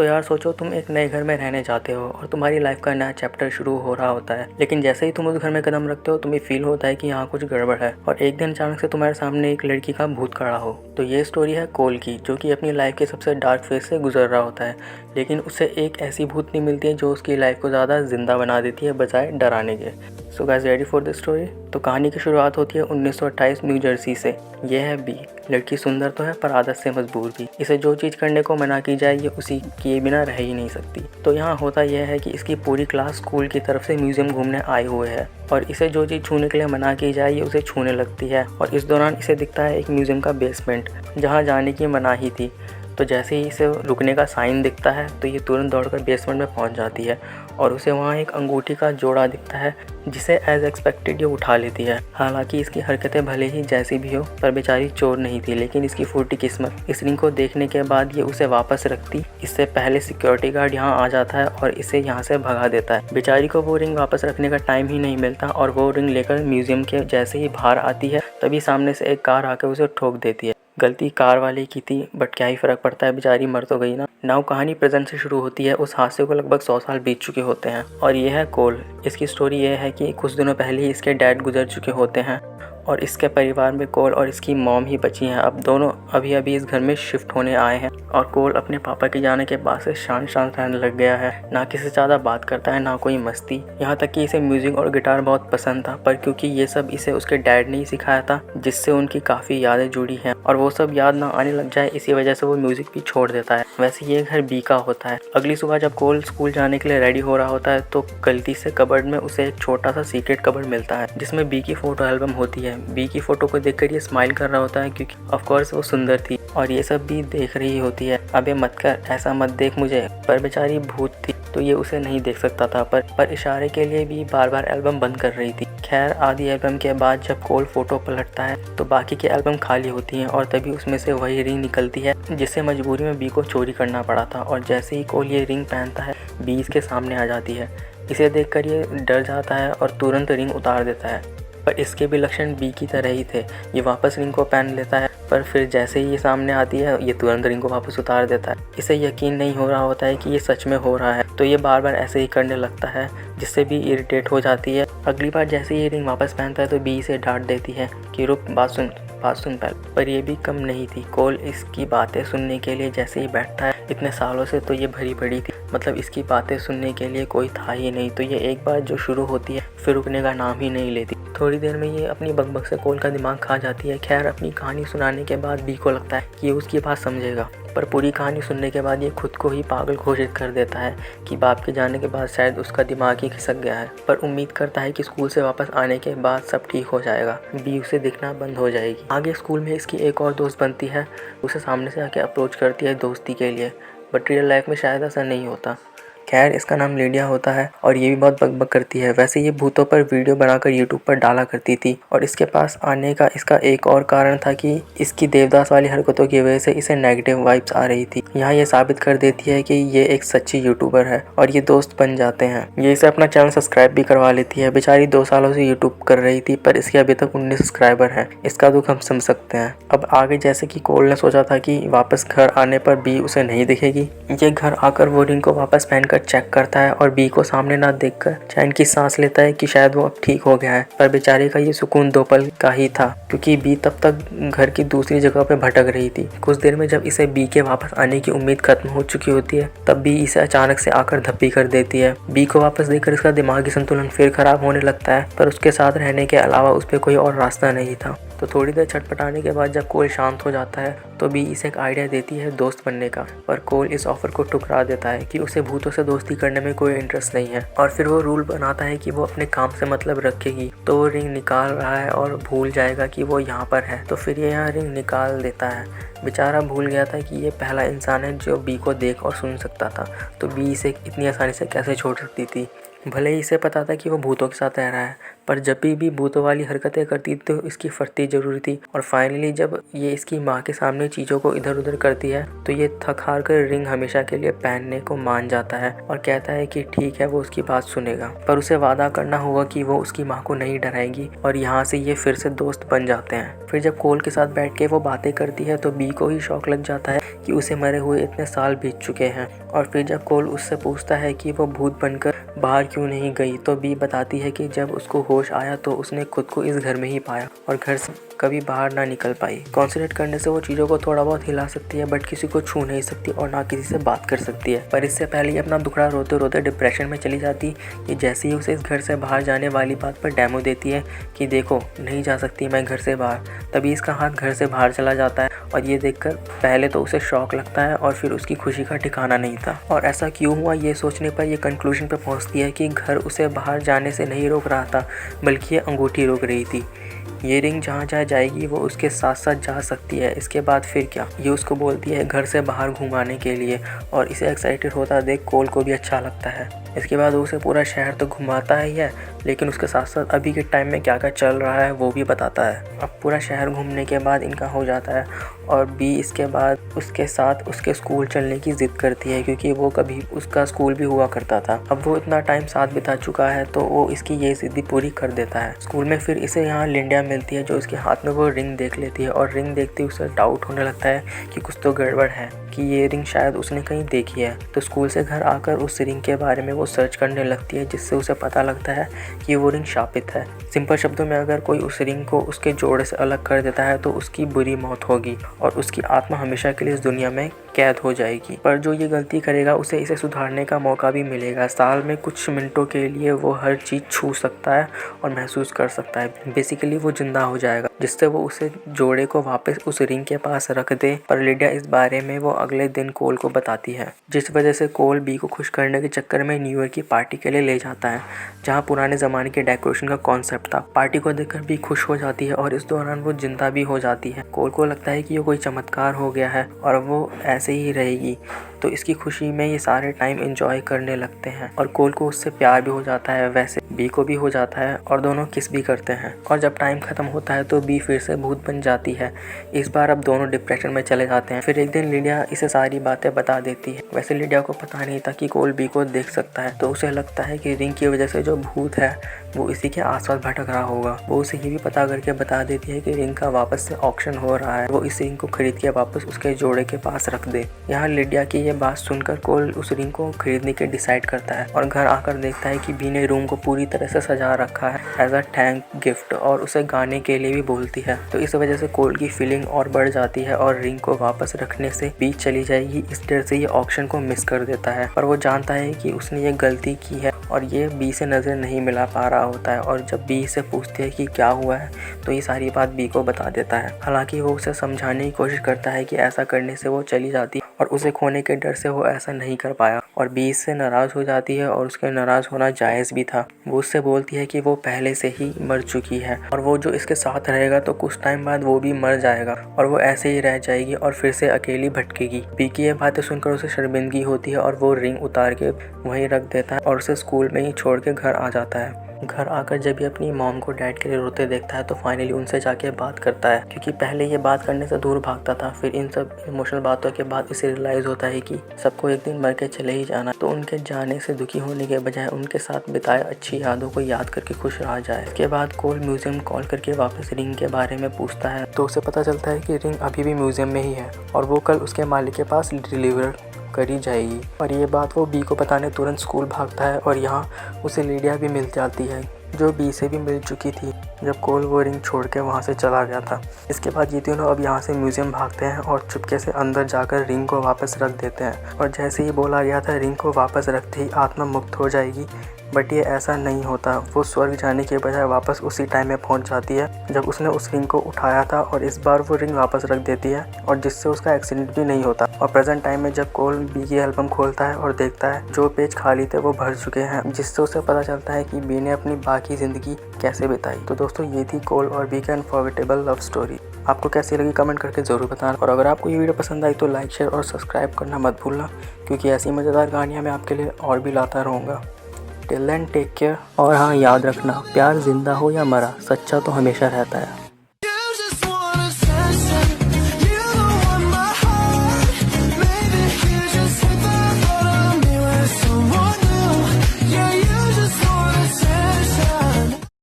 तो यार सोचो तुम एक नए घर में रहने जाते हो और तुम्हारी लाइफ का नया चैप्टर शुरू हो रहा होता है। लेकिन जैसे ही तुम उस घर में कदम रखते हो तुम्हें फील होता है कि यहाँ कुछ गड़बड़ है और एक दिन अचानक से तुम्हारे सामने एक लड़की का भूत खड़ा हो। तो ये स्टोरी है कोल की, जो कि अपनी लाइफ के सबसे डार्क फेज से गुजर रहा होता है, लेकिन उसे एक ऐसी भूतनी मिलती है जो उसकी लाइफ को ज़्यादा जिंदा बना देती है बजाय डराने के। So guys, ready for the story? तो कहानी की शुरुआत होती है 1928 न्यू जर्सी से। यह है बी। लड़की सुंदर तो है पर आदत से मजबूर भी। इसे जो चीज़ करने को मना की जाए ये उसी किए बिना रह ही नहीं सकती। तो यहाँ होता यह है कि इसकी पूरी क्लास स्कूल की तरफ से म्यूजियम घूमने आए हुए हैं और इसे जो चीज़ छूने के लिए मना की जाए ये उसे छूने लगती है। और इस दौरान इसे दिखता है एक म्यूजियम का बेसमेंट जहाँ जाने की मनाही थी। तो जैसे ही इसे रुकने का साइन दिखता है तो ये तुरंत दौड़कर बेसमेंट में पहुंच जाती है और उसे वहाँ एक अंगूठी का जोड़ा दिखता है जिसे एज एक्सपेक्टेड ये उठा लेती है। हालांकि इसकी हरकतें भले ही जैसी भी हो पर बेचारी चोर नहीं थी, लेकिन इसकी फूटी किस्मत इस रिंग को देखने के बाद ये उसे वापस रखती। इससे पहले सिक्योरिटी गार्ड यहाँ आ जाता है और इसे यहाँ से भगा देता है। बेचारी को वो रिंग वापस रखने का टाइम ही नहीं मिलता और वो रिंग लेकर म्यूजियम के जैसे ही बाहर आती है तभी सामने से एक कार आकर उसे ठोक देती है। गलती कार वाले की थी बट क्या ही फ़र्क पड़ता है, बेचारी मर तो गई ना। नाउ कहानी प्रेजेंट से शुरू होती है। उस हादसे को लगभग 100 साल बीत चुके होते हैं और ये है कोल। इसकी स्टोरी ये है कि कुछ दिनों पहले ही इसके डैड गुजर चुके होते हैं और इसके परिवार में कोल और इसकी मॉम ही बची हैं। अब दोनों अभी अभी इस घर में शिफ्ट होने आए हैं और कोल अपने पापा के जाने के बाद से शांत शांत रहने लग गया है। ना किसी से ज़्यादा बात करता है ना कोई मस्ती। यहाँ तक कि इसे म्यूजिक और गिटार बहुत पसंद था, पर क्योंकि ये सब इसे उसके डैड ने ही सिखाया था जिससे उनकी काफ़ी यादें जुड़ी हैं और वो सब याद ना आने लग जाए इसी वजह से वो म्यूजिक भी छोड़ देता है। वैसे ये घर बी का होता है। अगली सुबह जब कोल स्कूल जाने के लिए रेडी हो रहा होता है तो गलती से कबर्ड में उसे एक छोटा सा सीक्रेट कबर्ड मिलता है जिसमें बी की फोटो एल्बम होती है। बी की फोटो को देखकर ये स्माइल कर रहा होता है क्योंकि ऑफ कोर्स वो सुंदर थी और ये सब भी देख रही होती है। अबे मत कर, ऐसा मत देख मुझे। पर बेचारी भूत थी तो ये उसे नहीं देख सकता था, पर इशारे के लिए भी बार बार एल्बम बंद कर रही थी। खैर आधी एल्बम के बाद जब कोल फोटो पलटता है तो बाकी के एल्बम खाली होती हैं और तभी उसमें से वही रिंग निकलती है जिससे मजबूरी में बी को चोरी करना पड़ा था। और जैसे ही कोल ये रिंग पहनता है बी इसके सामने आ जाती है। इसे देखकर ये डर जाता है और तुरंत रिंग उतार देता है, पर इसके भी लक्षण बी की तरह ही थे। ये वापस रिंग को पहन लेता है पर फिर जैसे ही ये सामने आती है ये तुरंत रिंग को वापस उतार देता है। इसे यकीन नहीं हो रहा होता है कि ये सच में हो रहा है, तो ये बार बार ऐसे ही करने लगता है जिससे बी इरिटेट हो जाती है। अगली बार जैसे ही रिंग वापस पहनता है तो बी इसे डांट देती है कि रुक, बात सुन पहले। पर ये भी कम नहीं थी। कोल इसकी बातें सुनने के लिए जैसे ही बैठता है, इतने सालों से तो ये भरी पड़ी थी, मतलब इसकी बातें सुनने के लिए कोई था ही नहीं। तो ये एक बार जो शुरू होती है फिर रुकने का नाम ही नहीं लेती। थोड़ी देर में ये अपनी बकबक से कोल का दिमाग खा जाती है। खैर अपनी कहानी सुनाने के बाद बी को लगता है कि ये उसकी बात समझेगा, पर पूरी कहानी सुनने के बाद ये खुद को ही पागल घोषित कर देता है कि बाप के जाने के बाद शायद उसका दिमाग ही खिसक गया है। पर उम्मीद करता है कि स्कूल से वापस आने के बाद सब ठीक हो जाएगा, बी उसे दिखना बंद हो जाएगी। आगे स्कूल में इसकी एक और दोस्त बनती है, उसे सामने से आके अप्रोच करती है दोस्ती के लिए, बट रियल लाइफ में शायद ऐसा नहीं होता। खैर इसका नाम लिडिया होता है और ये भी बहुत बकबक करती है। वैसे ये भूतों पर वीडियो बनाकर यूट्यूब पर डाला करती थी और इसके पास आने का इसका एक और कारण था कि इसकी देवदास वाली हरकतों की वजह से इसे नेगेटिव वाइब्स आ रही थी। यहाँ ये साबित कर देती है कि ये एक सच्ची यूट्यूबर है और ये दोस्त बन जाते हैं। ये इसे अपना चैनल सब्सक्राइब भी करवा लेती है। बेचारी 2 सालों से यूट्यूब कर रही थी पर इसके अभी तक 19 सब्सक्राइबर हैं। इसका दुख हम समझ सकते हैं। अब आगे जैसे कि कोल ने सोचा था कि वापस घर आने पर बी उसे नहीं दिखेगी, ये घर आकर वो रिंग को वापस पहनकर चेक करता है और बी को सामने ना देखकर चैन की सांस लेता है कि शायद वो अब ठीक हो गया है। पर बेचारे का ये सुकून 2 पल का ही था क्योंकि बी तब तक घर की दूसरी जगह पे भटक रही थी। कुछ देर में जब इसे बी के वापस आने की उम्मीद खत्म हो चुकी होती है तब बी इसे अचानक से आकर धप्पी कर देती है। बी को वापस देखकर इसका दिमागी संतुलन फिर खराब होने लगता है, पर उसके साथ रहने के अलावा उस पर कोई और रास्ता नहीं था। तो थोड़ी देर छटपटाने के बाद जब कोल शांत हो जाता है तो बी इसे एक आइडिया देती है दोस्त बनने का, पर कोल इस ऑफर को ठुकरा देता है कि उसे भूतों से दोस्ती करने में कोई इंटरेस्ट नहीं है। और फिर वो रूल बनाता है कि वो अपने काम से मतलब रखेगी। तो वो रिंग निकाल रहा है और भूल जाएगा कि वो यहाँ पर है, तो फिर ये यहाँ रिंग निकाल देता है। बेचारा भूल गया था कि ये पहला इंसान है जो बी को देख और सुन सकता था, तो बी इसे इतनी आसानी से कैसे छोड़ सकती थी। भले ही इसे पता था कि वो भूतों के साथ रह रहा है, पर जब भी भूतों वाली हरकतें करती तो इसकी फटती जरूर थी। और फाइनली जब ये इसकी माँ के सामने चीज़ों को इधर उधर करती है तो ये थक हार कर रिंग हमेशा के लिए पहनने को मान जाता है और कहता है कि ठीक है वो उसकी बात सुनेगा, पर उसे वादा करना होगा कि वो उसकी माँ को नहीं डराएगी। और यहाँ से ये फिर से दोस्त बन जाते हैं। फिर जब कोल के साथ बैठ के वो बातें करती है तो बी को ही शौक लग जाता है कि उसे मरे हुए इतने साल बीत चुके हैं। और फिर जब कोल उससे पूछता है कि वो भूत बनकर बाहर क्यों नहीं गई तो बी बताती है कि जब उसको होश आया तो उसने खुद को इस घर में ही पाया और घर से कभी बाहर ना निकल पाई। कॉन्सेंट्रेट करने से वो चीज़ों को थोड़ा बहुत हिला सकती है बट किसी को छू नहीं सकती और ना किसी से बात कर सकती है। पर इससे पहले ही अपना दुखड़ा रोते रोते डिप्रेशन में चली जाती। ये जैसे ही उसे इस घर से बाहर जाने वाली बात पर डेमो देती है कि देखो नहीं जा सकती मैं घर से बाहर, तभी इसका हाथ घर से बाहर चला जाता है। और ये देखकर पहले तो उसे शौक लगता है और फिर उसकी खुशी का ठिकाना नहीं था। और ऐसा क्यों हुआ ये सोचने पर ये कंक्लूजन पर पहुंचती है कि घर उसे बाहर जाने से नहीं रोक रहा था बल्कि ये अंगूठी रोक रही थी। ये रिंग जहाँ जहाँ जाएगी वो उसके साथ साथ जा सकती है। इसके बाद फिर क्या, ये उसको बोलती है घर से बाहर घुमाने के लिए और इसे एक्साइटेड होता देख कोल को भी अच्छा लगता है। इसके बाद उसे पूरा शहर तो घुमाता ही है लेकिन उसके साथ साथ अभी के टाइम में क्या क्या चल रहा है वो भी बताता है। अब पूरा शहर घूमने के बाद इनका हो जाता है और बी इसके बाद उसके साथ उसके स्कूल चलने की ज़िद करती है क्योंकि वो कभी उसका स्कूल भी हुआ करता था। अब वो इतना टाइम साथ बिता चुका है तो वो इसकी ये ज़िद्दी पूरी कर देता है। स्कूल में फिर इसे यहाँ लिंडिया मिलती है जो उसके हाथ में वो रिंग देख लेती है और रिंग देखते ही उसे डाउट होने लगता है कि कुछ तो गड़बड़ है, कि ये रिंग शायद उसने कहीं देखी है। तो स्कूल से घर आकर उस रिंग के बारे में वो सर्च करने लगती है जिससे उसे पता लगता है कि वो रिंग शापित है। सिंपल शब्दों में अगर कोई उस रिंग को उसके जोड़े से अलग कर देता है तो उसकी बुरी मौत होगी और उसकी आत्मा हमेशा के लिए इस दुनिया में कैद हो जाएगी। पर जो ये गलती करेगा उसे इसे सुधारने का मौका भी मिलेगा। साल में कुछ मिनटों के लिए वो हर चीज़ छू सकता है और महसूस कर सकता है। बेसिकली वो जिंदा हो जाएगा जिससे वो उसे जोड़े को वापस उस रिंग के पास रख दे। पर लिडिया इस बारे में वो अगले दिन कोल को बताती है, जिस वजह से कोल बी को खुश करने के चक्कर में न्यू ईयर की पार्टी के लिए ले जाता है जहाँ पुराने ज़माने के डेकोरेशन का कॉन्सेप्ट था। पार्टी को देखकर बी खुश हो जाती है और इस दौरान वो जिंदा भी हो जाती है। कोल को लगता है कि ये कोई चमत्कार हो गया है और वो ऐसे ही रहेगी, तो इसकी खुशी में ये सारे टाइम एंजॉय करने लगते हैं और कोल को उससे प्यार भी हो जाता है, वैसे बी को भी हो जाता है और दोनों किस भी करते हैं। और जब टाइम ख़त्म होता है तो बी फिर से भूत बन जाती है। इस बार अब दोनों डिप्रेशन में चले जाते हैं। फिर एक दिन लिडिया इसे सारी बातें बता देती है। वैसे लिडिया को पता नहीं था कि कोल बी को देख सकता है, तो उसे लगता है कि रिंग की वजह से जो भूत है वो इसी के आसपास भटक रहा होगा। वो उसे ये भी पता करके बता देती है कि रिंग का वापस से ऑक्शन हो रहा है, वो इस रिंग को खरीद के वापस उसके जोड़े के पास रख दे। यहाँ लिडिया की ये बात सुनकर कोल उस रिंग को खरीदने के डिसाइड करता है और घर आकर देखता है कि बी ने रूम को पूरी तरह से सजा रखा है एज अ थैंक गिफ्ट और उसे गाने के लिए भी बोलती है। तो इस वजह से कोल की फीलिंग और बढ़ जाती है और रिंग को वापस रखने से बी चली जाएगी। इस डर से ये ऑक्शन को मिस कर देता है, पर वो जानता है कि उसने ये गलती की है और ये बी से नज़र नहीं मिला पा रहा होता है। और जब बी से पूछती है कि क्या हुआ है तो ये सारी बात बी को बता देता है। हालांकि वो उसे समझाने की कोशिश करता है कि ऐसा करने से वो चली जाती और उसे खोने के डर से वो ऐसा नहीं कर पाया और बी इससे नाराज़ हो जाती है और उसके नाराज़ होना जायज़ भी था। वो उससे बोलती है कि वो पहले से ही मर चुकी है और वो जो इसके साथ रहेगा तो कुछ टाइम बाद वो भी मर जाएगा और वो ऐसे ही रह जाएगी और फिर से अकेली भटकेगी। बी की ये बातें सुनकर उसे शर्मिंदगी होती है और वो रिंग उतार के वहीं रख देता है और उसे स्कूल में ही छोड़ के घर आ जाता है। घर आकर जब ये अपनी मॉम को डैड के लिए रोते देखता है तो फाइनली उनसे जाके बात करता है, क्योंकि पहले ये बात करने से दूर भागता था। फिर इन सब इमोशनल बातों के बाद इसे रियलाइज़ होता है कि सबको एक दिन मर के चले ही जाना, तो उनके जाने से दुखी होने के बजाय उनके साथ बिताए अच्छी यादों को याद करके खुश रहा जाए। इसके बाद कोल म्यूजियम कॉल करके वापस रिंग के बारे में पूछता है तो उसे पता चलता है कि रिंग अभी भी म्यूजियम में ही है और वो कल उसके मालिक के पास डिलीवर करी जाएगी। और ये बात वो बी को बताने तुरंत स्कूल भागता है और यहाँ उसे लिडिया भी मिल जाती है जो बी से भी मिल चुकी थी जब कोल वो रिंग छोड़ के वहाँ से चला गया था। इसके बाद ये तीनों अब यहाँ से म्यूजियम भागते हैं और चुपके से अंदर जाकर रिंग को वापस रख देते हैं। और जैसे ही बोला गया था रिंग को वापस रखते ही आत्मा मुक्त हो जाएगी, बट ये ऐसा नहीं होता। वो स्वर्ग जाने के बजाय वापस उसी टाइम में पहुंच जाती है जब उसने उस रिंग को उठाया था और इस बार वो रिंग वापस रख देती है और जिससे उसका एक्सीडेंट भी नहीं होता। और प्रेजेंट टाइम में जब कोल बी की एल्बम खोलता है और देखता है जो पेज खाली थे वो भर चुके हैं, जिससे उसे पता चलता है कि बी ने अपनी बाकी ज़िंदगी कैसे बिताई। तो दोस्तों ये थी कोल और बी की अनफॉरगेटेबल लव स्टोरी। आपको कैसी लगी कमेंट करके ज़रूर बताना और अगर आपको ये वीडियो पसंद आई तो लाइक शेयर और सब्सक्राइब करना मत भूलना, क्योंकि ऐसी मज़ेदार कहानियाँ मैं आपके लिए और भी लाता रहूँगा। Till then take care. और हाँ, याद रखना, प्यार जिंदा हो या मरा, सच्चा तो हमेशा रहता है।